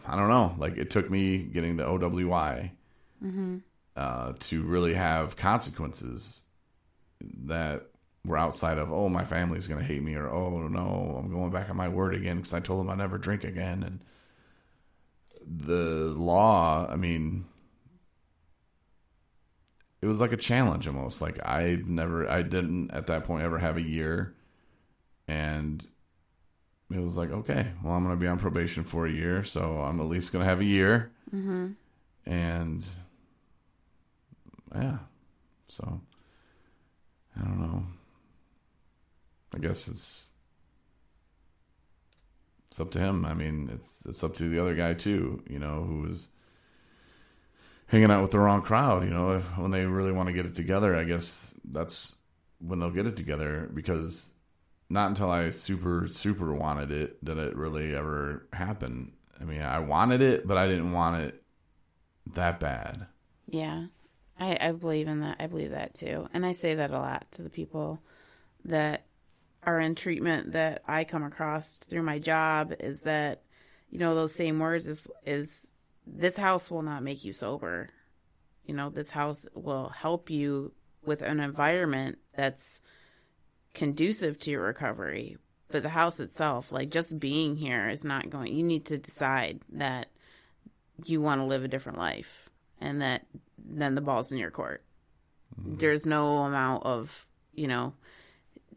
I don't know. Like, it took me getting the OWI to really have consequences that were outside of, oh, my family's going to hate me, or, oh, no, I'm going back on my word again because I told them I'd never drink again. And the law, I mean, it was like a challenge almost. Like, I didn't at that point ever have a year. And it was like, okay, well, I'm going to be on probation for a year, so I'm at least going to have a year. Mm-hmm. And, yeah, so, I don't know. I guess it's up to him. I mean, it's up to the other guy, too, you know, who was hanging out with the wrong crowd, you know. When they really want to get it together, I guess that's when they'll get it together, because not until I super, super wanted it did it really ever happen. I mean, I wanted it, but I didn't want it that bad. Yeah, I believe in that. I believe that, too. And I say that a lot to the people that are in treatment that I come across through my job, is that, you know, those same words is this house will not make you sober. You know, this house will help you with an environment that's conducive to your recovery. But the house itself, like, just being here is not going. You need to decide that you want to live a different life, and that then the ball's in your court. Mm-hmm. There's no amount of, you know,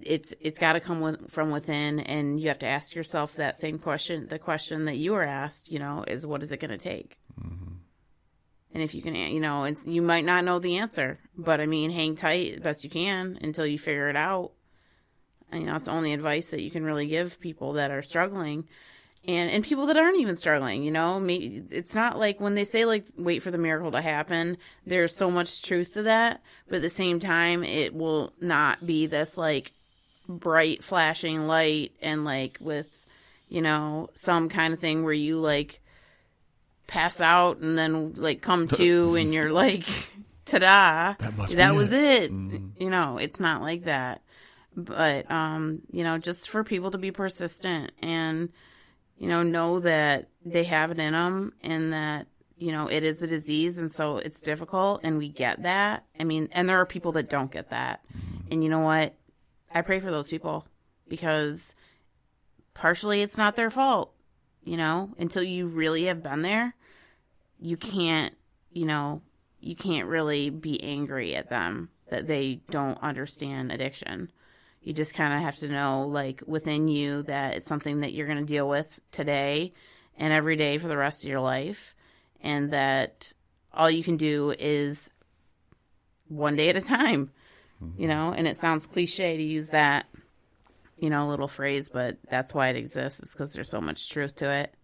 it's got to come from within, and you have to ask yourself that same question. The question that you were asked, you know, is, what is it going to take? Mm-hmm. And if you can, you know, you might not know the answer, but I mean, hang tight as best you can until you figure it out. And, you know, it's the only advice that you can really give people that are struggling, and people that aren't even struggling. You know, maybe it's not like when they say, like, wait for the miracle to happen. There's so much truth to that, but at the same time, it will not be this, like, bright flashing light and, like, with, you know, some kind of thing where you, like, pass out and then, like, come to and you're like, ta-da, that was it. Mm-hmm. You know, it's not like that. But, you know, just for people to be persistent and, you know that they have it in them, and that, you know, it is a disease, and so it's difficult, and we get that. I mean, and there are people that don't get that. And you know what? I pray for those people, because partially it's not their fault, you know, until you really have been there. You can't, you know, you can't really be angry at them that they don't understand addiction. You just kind of have to know, like, within you that it's something that you're going to deal with today and every day for the rest of your life, and that all you can do is one day at a time, you know. And it sounds cliche to use that, you know, little phrase, but that's why it exists. It's because there's so much truth to it.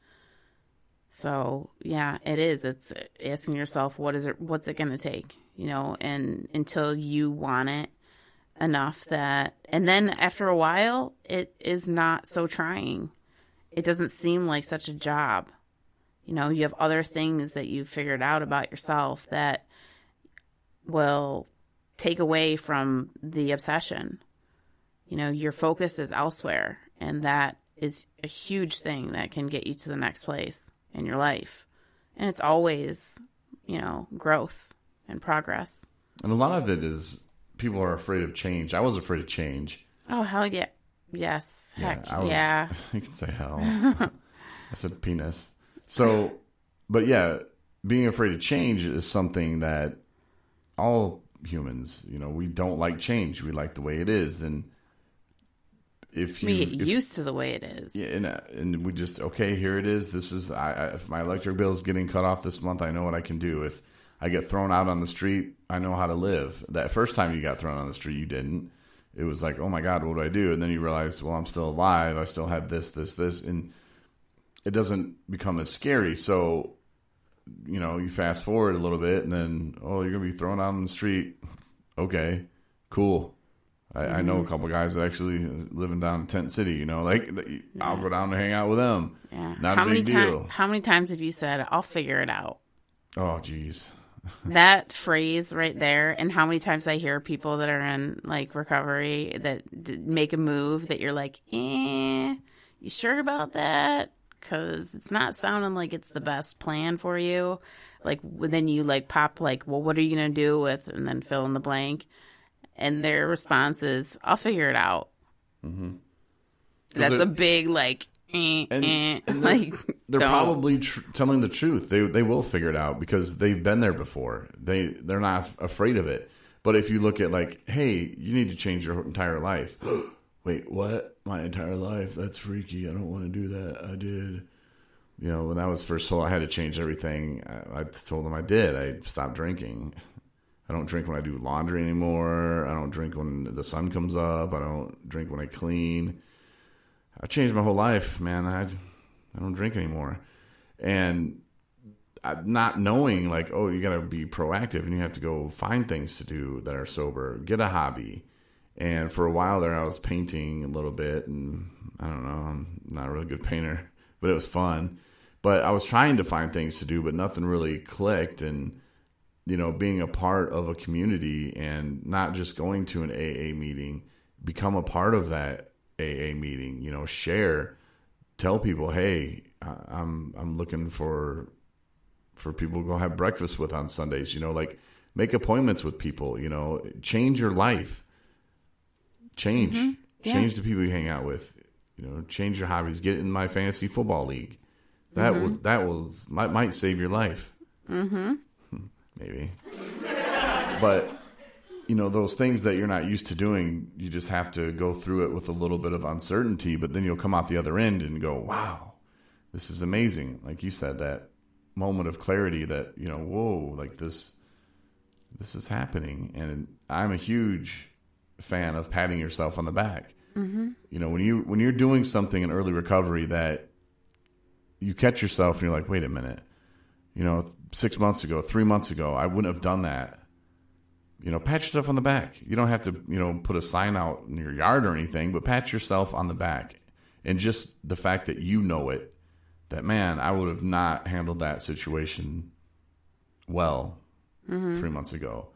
So, yeah, it is. It's asking yourself, what's it going to take, you know, and until you want it enough that, and then after a while, it is not so trying. It doesn't seem like such a job. You know, you have other things that you've figured out about yourself that will take away from the obsession. You know, your focus is elsewhere, and that is a huge thing that can get you to the next place in your life. And it's always, you know, growth and progress. And a lot of it is people are afraid of change. I was afraid of change. Oh, hell yeah. Yes. Heck yeah. You can say hell. I said penis. So, but yeah, being afraid of change is something that all humans, you know, we don't like change. We like the way it is. And if we get used to the way it is. Yeah, and we just, okay, here it is. This is, if my electric bill is getting cut off this month, I know what I can do. If I get thrown out on the street, I know how to live. That first time you got thrown on the street, you didn't. It was like, oh my God, what do I do? And then you realize, well, I'm still alive. I still have this. And it doesn't become as scary. So, you know, you fast forward a little bit and then, oh, you're going to be thrown out on the street. Okay, cool. I know a couple guys that actually living down in Tent City, you know, like I'll go down and hang out with them. Yeah. Not a big deal. How many times have you said, I'll figure it out? Oh, geez. That phrase right there, and how many times I hear people that are in, like, recovery that make a move that you're like, you sure about that? because it's not sounding like it's the best plan for you. Like, then you like pop like, well, what are you going to do with, and then fill in the blank. And their response is, I'll figure it out. Mm-hmm. That's a big like, and like they're probably telling the truth. They will figure it out because they've been there before. They're not afraid of it. But if you look at like, hey, you need to change your entire life. Wait, what? My entire life? That's freaky. I don't want to do that. I did. You know, when that was first told, I had to change everything. I told them I did. I stopped drinking. I don't drink when I do laundry anymore. I don't drink when the sun comes up. I don't drink when I clean. I changed my whole life, man. I don't drink anymore. And not knowing, like, oh, you got to be proactive and you have to go find things to do that are sober. Get a hobby. And for a while there, I was painting a little bit. And I don't know, I'm not a really good painter, but it was fun. But I was trying to find things to do, but nothing really clicked. And, you know, being a part of a community and not just going to an AA meeting, become a part of that AA meeting, you know, share, tell people, hey, I'm looking for people to go have breakfast with on Sundays, you know, like make appointments with people, you know, change your life, change the people you hang out with, you know, change your hobbies, get in my fantasy football league. That might save your life. Maybe. But, you know, those things that you're not used to doing, you just have to go through it with a little bit of uncertainty, but then you'll come out the other end and go, wow, this is amazing. Like you said, that moment of clarity that, you know, whoa, like this is happening. And I'm a huge fan of patting yourself on the back. You know, when you're doing something in early recovery that you catch yourself and you're like, wait a minute, you know, 6 months ago, 3 months ago, I wouldn't have done that. You know, pat yourself on the back. You don't have to, you know, put a sign out in your yard or anything, but pat yourself on the back. And just the fact that you know it, that, man, I would have not handled that situation well 3 months ago.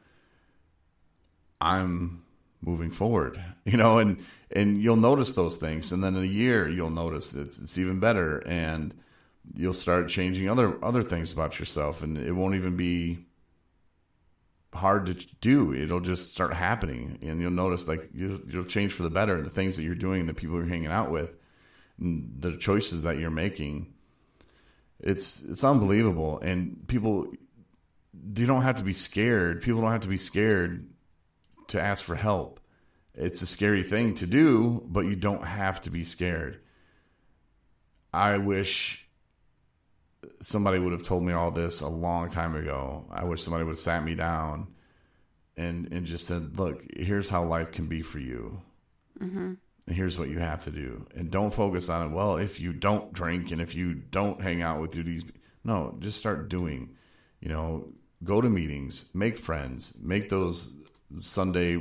I'm moving forward, you know, and you'll notice those things. And then in a year, you'll notice it's even better. And you'll start changing other things about yourself. And it won't even be hard to do. It'll just start happening. And you'll notice, like, you'll change for the better. And the things that you're doing, the people you're hanging out with, and the choices that you're making, it's unbelievable. And people, you don't have to be scared. People don't have to be scared to ask for help. It's a scary thing to do, but you don't have to be scared. I wish somebody would have told me all this a long time ago. I wish somebody would have sat me down and just said, look, here's how life can be for you. And here's what you have to do. And don't focus on it. Well, if you don't drink and if you don't hang out with these, no, just start doing, you know, go to meetings, make friends, make those Sunday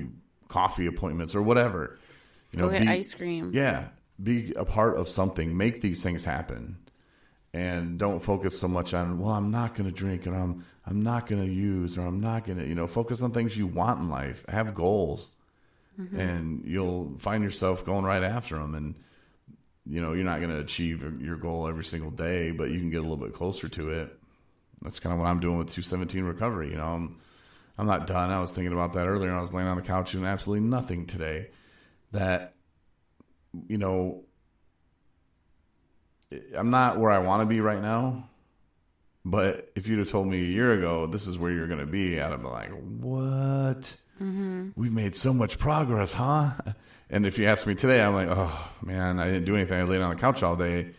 coffee appointments or whatever. You know, go get ice cream. Yeah. Be a part of something. Make these things happen. And don't focus so much on, well, I'm not going to drink, or I'm not going to use, or I'm not going to, you know, focus on things you want in life. Have goals. And you'll find yourself going right after them. And, you know, you're not going to achieve your goal every single day, but you can get a little bit closer to it. That's kind of what I'm doing with 217 recovery. You know, I'm not done. I was thinking about that earlier. I was laying on the couch doing absolutely nothing today. That, you know, I'm not where I want to be right now. But if you'd have told me a year ago, this is where you're going to be, I'd have been like, what? We've made so much progress, huh? And if you ask me today, I'm like, oh, man, I didn't do anything. I laid on the couch all day.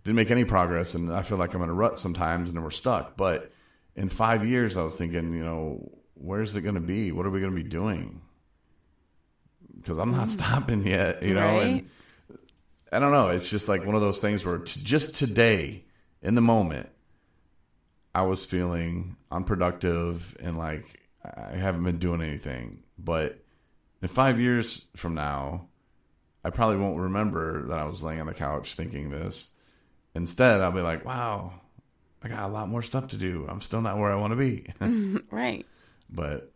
Didn't make any progress. And I feel like I'm in a rut sometimes and we're stuck. But in 5 years, I was thinking, you know, where's it going to be? What are we going to be doing? Because I'm not stopping yet, you know? Right? And I don't know. It's just like one of those things where just today, in the moment, I was feeling unproductive and like I haven't been doing anything. But in 5 years from now, I probably won't remember that I was laying on the couch thinking this. Instead, I'll be like, wow, I got a lot more stuff to do. I'm still not where I want to be. Right. But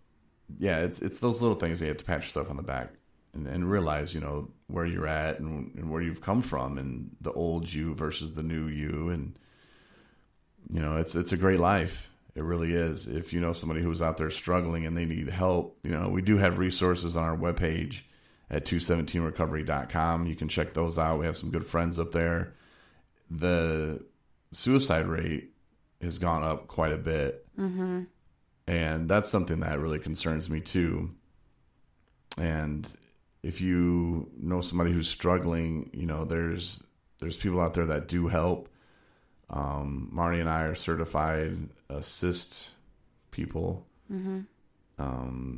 yeah, it's those little things that you have to pat yourself on the back and realize, where you're at and where you've come from, and the old you versus the new you. And, it's a great life. It really is. If you know somebody who's out there struggling and they need help, we do have resources on our webpage at 217recovery.com. You can check those out. We have some good friends up there. The suicide rate has gone up quite a bit. Mm-hmm. And that's something that really concerns me too. And if you know somebody who's struggling, there's people out there that do help. Marnie and I are certified assist people. Mm-hmm.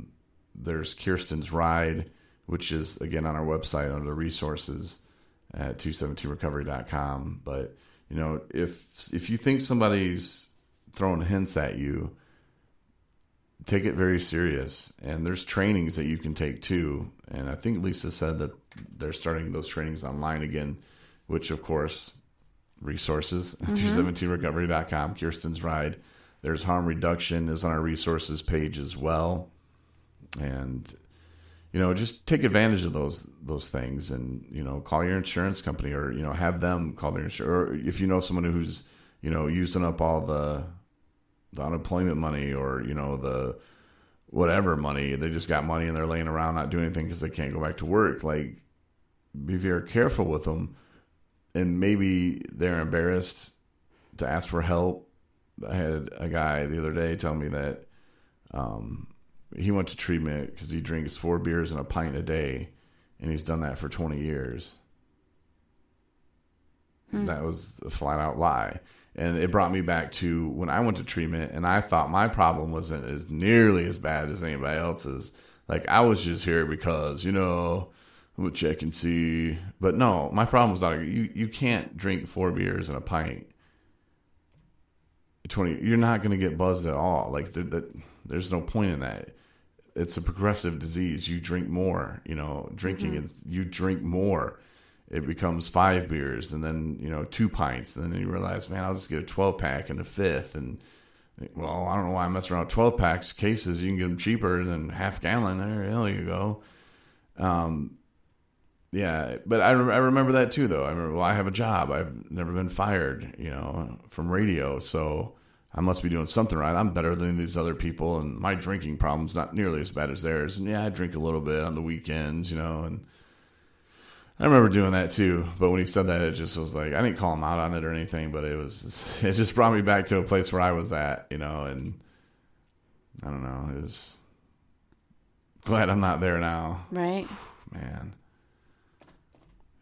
There's Kirsten's Ride, which is, again, on our website under the resources at 217recovery.com. But, if you think somebody's throwing hints at you, take it very serious. And there's trainings that you can take too. And I think Lisa said that they're starting those trainings online again, which, of course, resources, 217recovery.com, Kirsten's Ride. There's harm reduction is on our resources page as well. And, just take advantage of those things, and, call your insurance company, or, have them call their insurance. Or if you know someone who's, using up all the unemployment money, or, the whatever money, they just got money and they're laying around not doing anything because they can't go back to work. Like, be very careful with them. And maybe they're embarrassed to ask for help. I had a guy the other day tell me that he went to treatment because he drinks 4 beers and a pint a day, and he's done that for 20 years. That was a flat-out lie. And it brought me back to when I went to treatment, and I thought my problem wasn't as nearly as bad as anybody else's. Like, I was just here because, I'm gonna check and see. But no, my problem was not, you can't drink 4 beers and a pint. 20, you're not going to get buzzed at all. Like, there's no point in that. It's a progressive disease. You drink more, drinking is, you drink more. It becomes 5 beers, and then, 2 pints. And then you realize, man, I'll just get a 12-pack and a 5th. And, well, I don't know why I'm messing around with 12-packs. Cases, you can get them cheaper than half gallon. There you go. Yeah, but I remember that too, though. I have a job. I've never been fired, from radio. So I must be doing something right. I'm better than these other people, and my drinking problem's not nearly as bad as theirs. And yeah, I drink a little bit on the weekends, and I remember doing that too. But when he said that, it just was like, I didn't call him out on it or anything, but it just brought me back to a place where I was at, and I don't know. It was glad I'm not there now. Right. Man.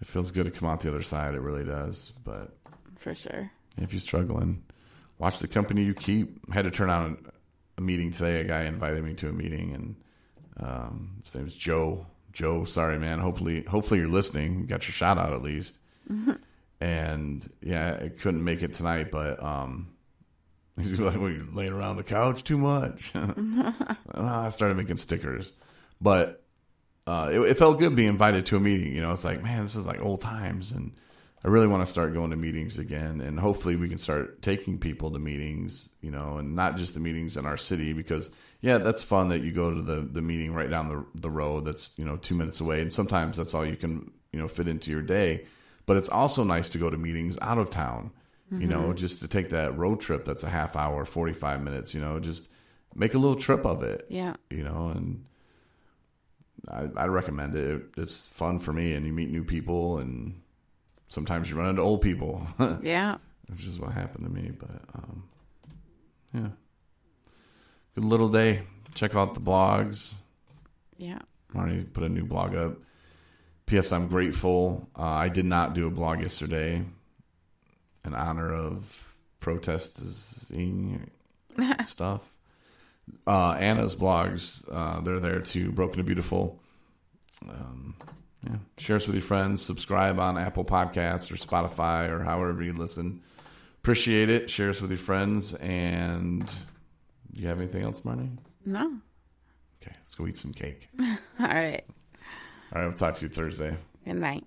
It feels good to come out the other side. It really does. But for sure, if you're struggling, watch the company you keep. I had to turn on a meeting today. A guy invited me to a meeting, and his name's Joe. Joe, sorry, man. Hopefully you're listening. You got your shout out at least. Mm-hmm. And yeah, I couldn't make it tonight, but he's like, "Well, you're laying around the couch too much." I started making stickers, but. It felt good being invited to a meeting. It's like, man, this is like old times. And I really want to start going to meetings again. And hopefully we can start taking people to meetings, and not just the meetings in our city. Because, yeah, that's fun that you go to the meeting right down the road that's, 2 minutes away. And sometimes that's all you can, fit into your day. But it's also nice to go to meetings out of town, just to take that road trip that's a half hour, 45 minutes, just make a little trip of it. Yeah. And I recommend it. It's fun for me, and you meet new people, and sometimes you run into old people. Yeah. Which is what happened to me. But, yeah. Good little day. Check out the blogs. Yeah. Marnie put a new blog up. P.S. I'm grateful. I did not do a blog yesterday in honor of protesting stuff. Anna's blogs, they're there too. Broken to Beautiful. Yeah. Share us with your friends. Subscribe on Apple Podcasts or Spotify or however you listen. Appreciate it. Share us with your friends. And do you have anything else, Marnie? No. Okay, let's go eat some cake. All right. All right, we'll talk to you Thursday. Good night.